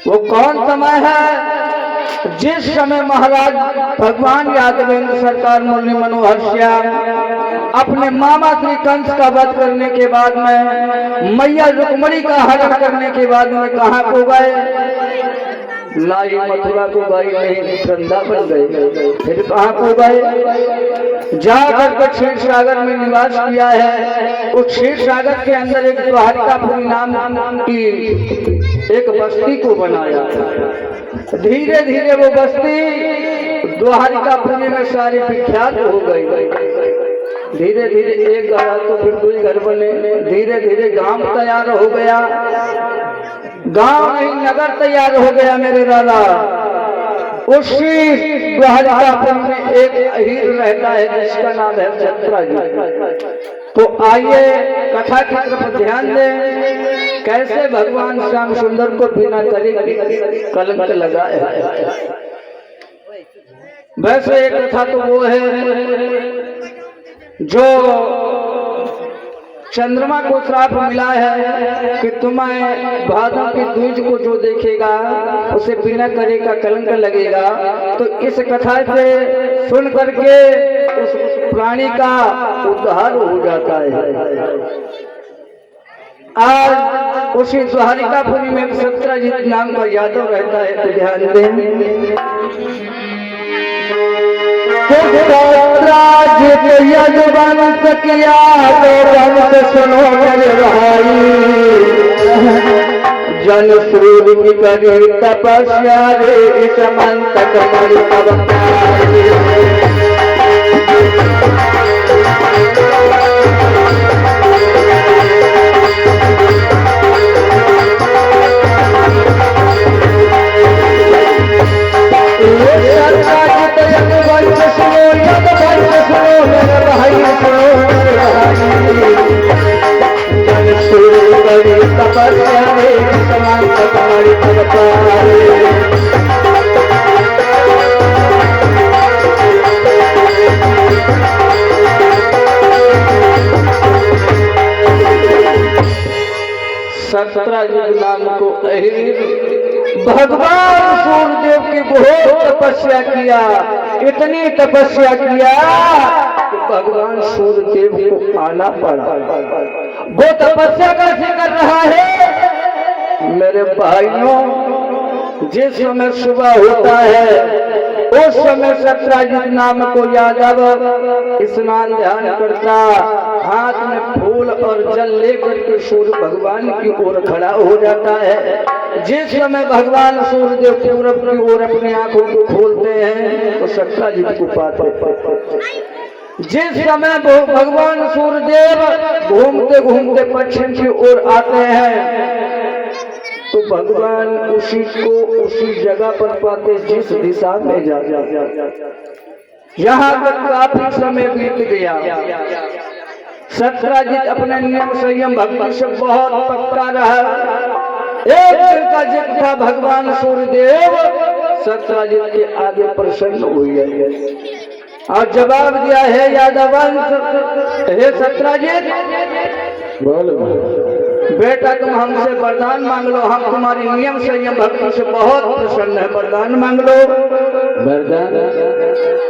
वो कौन समय है जिस समय महाराज भगवान यादवेंद्र सरकार मुरली मनोहर श्याम अपने मामा श्री कंस का वध करने के बाद में मैया रुक्मणी का हरण करने के बाद में कहाँ को गए? लाई मथुरा को गए नहीं, वृंदावन गए। फिर कहाँ को गए? जाकर के क्षीर सागर में निवास किया है। उस क्षीर सागर के अंदर एक द्वारिकापुरी नाम की एक बस्ती को बनाया। धीरे धीरे वो बस्ती द्वारिकापुरी में सारी विख्यात हो गई। धीरे धीरे एक घर तो फिर कोई घर बने, धीरे धीरे गांव तैयार हो गया, गांव नहीं नगर तैयार हो गया मेरे दादा। उसी द्वारिकापुरी में एक हीर रहता है जिसका नाम है सत्राजित। तो आइए कथा की तरफ ध्यान दें, कैसे भगवान श्याम सुंदर को बिना कलंक लगाए। वैसे एक कथा तो वो है जो चंद्रमा को श्राप मिला है कि तुम्हें भादों की दूज को जो देखेगा उसे बिना करेगा कलंक लगेगा। तो इस कथा से सुन करके उस प्राणी का उद्धार हो जाता है। आज उसी द्वारिकापुरी में एक सत्राजित नाम का यादव रहता है, तो ध्यान दें। सत्राजित यजवंश किया तो वंश सुनो मेरे भाई, जन सूर्य की करी तपस्या रे इस मंतक मणि अवतारी। सत्राजित नाम को भगवान सूर्यदेव की बहुत तपस्या किया, इतनी तपस्या किया कि भगवान सूर्यदेव को आना पड़ा। वो तपस्या कैसे कर रहा है मेरे भाइयों? जिस समय सुबह होता है उस समय सत्राजित नाम को यादव स्नान ध्यान करता, हाथ में फूल और जल लेकर के सूर्य भगवान की ओर खड़ा हो जाता है। जिस समय भगवान सूर्यदेव पूरब की ओर अपनी आंखों को खोलते हैं तो सत्राजित को पाते। जिस समय भगवान सूर्यदेव घूमते घूमते पश्चिम की ओर आते हैं तो भगवान उसी जगह पर पाते जिस दिशा में जा। यहाँ तक काफी समय बीत गया। सत्राजित अपने नियम संयम भक्ति से बहुत पक्का रहा। एक दिन का जिद था, भगवान सूर्यदेव सत्राजित के आगे प्रसन्न हुए और जवाब दिया, है यादवंश, हे सत्राजित, बेटा तुम हमसे वरदान मांग लो, हम तुम्हारी नियम संयम भक्ति से बहुत प्रसन्न है, वरदान मांग लो। वरदान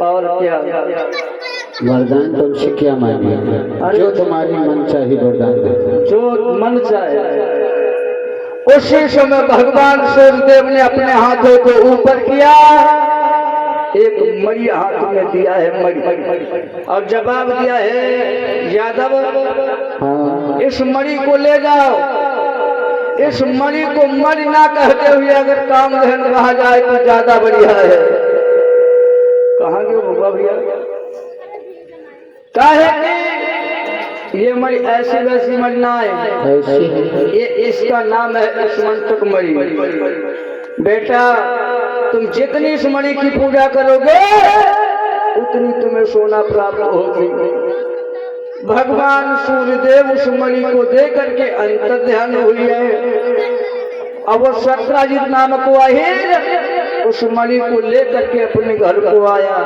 और क्या? वरदान तुमसे क्या मांगे? जो तुम्हारी मन चाहे वरदान दे, जो मन चाहे। उसी समय भगवान सूर्यदेव ने अपने हाथों को ऊपर किया, एक मणि हाथ में दिया है, मणि, और जवाब दिया है, यादव इस मणि को ले जाओ। इस मणि को मणि ना कहते हुए अगर कामधेनु कहा जाए तो ज्यादा बढ़िया है। कहाँ गए होगा भैया? काहे कि ये मणि ऐसी वैसी मणि ना है, ये इसका नाम है स्मंतक मणि। बेटा तुम जितनी इस मणि की पूजा करोगे उतनी तुम्हें सोना प्राप्त होगी। भगवान सूर्यदेव उस मणि को दे करके अंतर ध्यान हुई है। अब वो सत्राजित नामक अहीर उस मणि को लेकर के अपने घर को आया।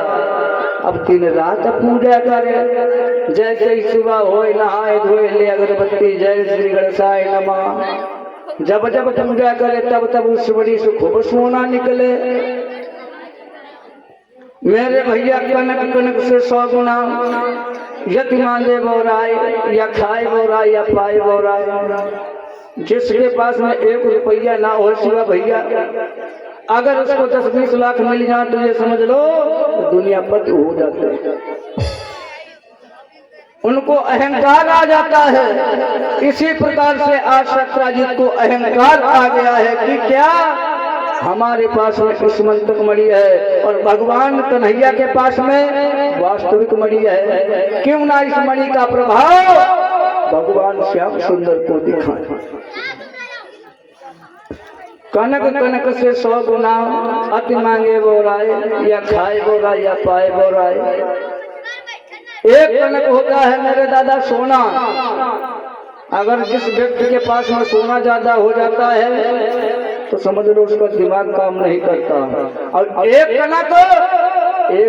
अब दिन रात पूजा करे, जैसे ही सुबह हो नहाए धोए ले अगरबत्ती, जय श्री गणेशाय नमः, जब जब पूजा करे तब तब उस बड़ी से खूब सोना निकले। मेरे भैया कनक कनक से 100 गुना यति मांगे बोराय, या खाए बोराय या पाए बोराय। जिसके पास में 1 रुपया ना हो शिवा भैया, अगर उसको 10-20 लाख मिल जाए तो ये समझ लो दुनिया पति हो जाती है। उनको अहंकार आ जाता है। इसी प्रकार से आज सत्राजित को अहंकार आ गया है कि क्या हमारे पास में स्मंतक मणि है और भगवान कन्हैया के पास में वास्तविक मणि है। क्यों ना इस मणि का प्रभाव भगवान श्याम सुंदर को दिखाए। कनक कनक से 100 गुना अति मांगे बोराय, या खाए बोराय या पाए बोराय। एक कनक होता है मेरे दादा सोना। अगर जिस व्यक्ति के पास में सोना ज्यादा हो जाता है तो समझ लो उसका दिमाग काम नहीं करता। और एक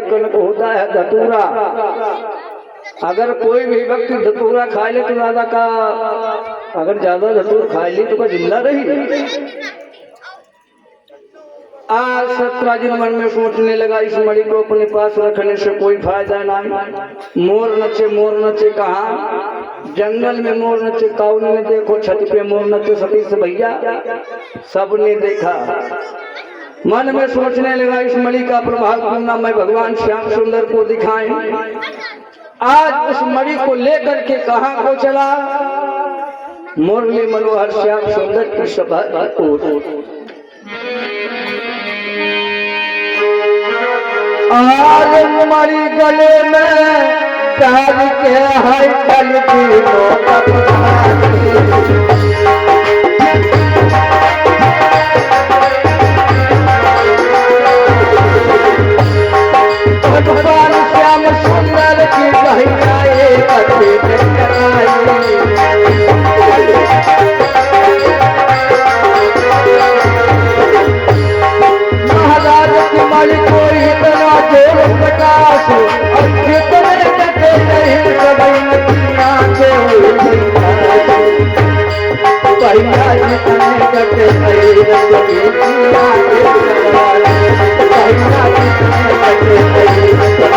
कनक होता है धतूरा। अगर कोई भी व्यक्ति धतूरा खा ले तो दादा का, अगर ज्यादा धतूर खा ली तो क्या जिंदा रही। आज सत्राजित मन में सोचने लगा इस मणि को अपने पास रखने से कोई फायदा नहीं। मोर नचे कहाँ, जंगल में मोर नचे काउन ने देखो, छत पे मोर नचे सतीश भैया सबने देखा। मन में सोचने लगा इस मणि का प्रभाव क्यों ना मैं भगवान श्याम सुंदर को दिखाएं। आज उस मणि को लेकर के कहाँ को चला, मुरली मनोहर श्याम सुंदर की सभा को। आज मणि गले में प्यार के है कल की भगवान श्याम सुंदर की महाराज की मणि को इतना जोर प्रकाश और कितने कटे नहीं सभी नदियाँ के भैया जितने कटे नहीं सभी नदियाँ के भैया जितने कटे नहीं सभी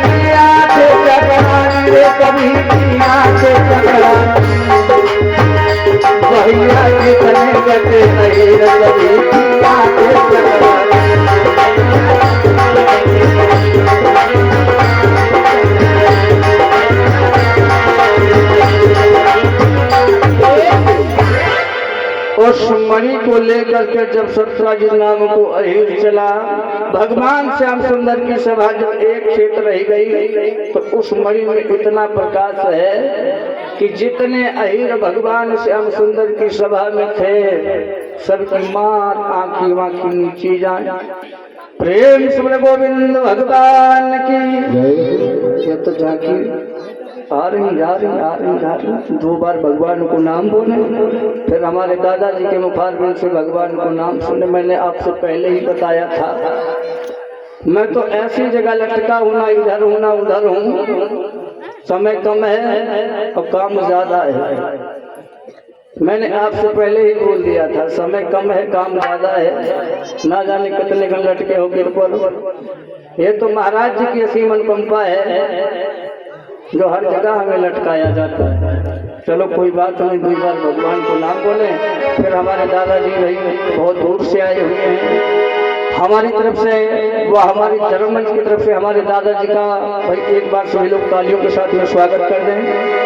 नदियाँ कभी भैया जितने कटे नहीं उस मणि को लेकर के जब सत्राजित नाम को अहिर चला, भगवान श्याम सुंदर की सभा जब एक क्षेत्र रह गई तो उस मणि में इतना प्रकाश है कि जितने अहिर भगवान श्याम सुंदर की सभा में थे सबकी मार आंखी वाँखी नीची जाए। प्रेम सुमन गोविंद भगवान की। ये तो झांकी आ रही 2 बार भगवान को नाम बोले, फिर हमारे दादाजी के मुखारबिन से भगवान को नाम सुने। मैंने आपसे पहले ही बताया था मैं तो ऐसी जगह लटका हूँ, ना इधर हूँ ना उधर हूँ। समय कम है और काम ज्यादा है। मैंने आपसे पहले ही बोल दिया था समय कम है काम ज्यादा है, ना जाने कितने घंटे लटके हो गिर पर। ये तो महाराज जी की असीम अनुकंपा है जो हर जगह हमें लटकाया जाता है। चलो कोई बात नहीं, 2 बार भगवान को नाम बोले। फिर हमारे दादाजी भाई बहुत दूर से आए हुए हैं हमारी तरफ से, वह हमारी धर्म मंच की तरफ से हमारे दादाजी का भाई एक बार सभी लोग तालियों के साथ में स्वागत कर दें।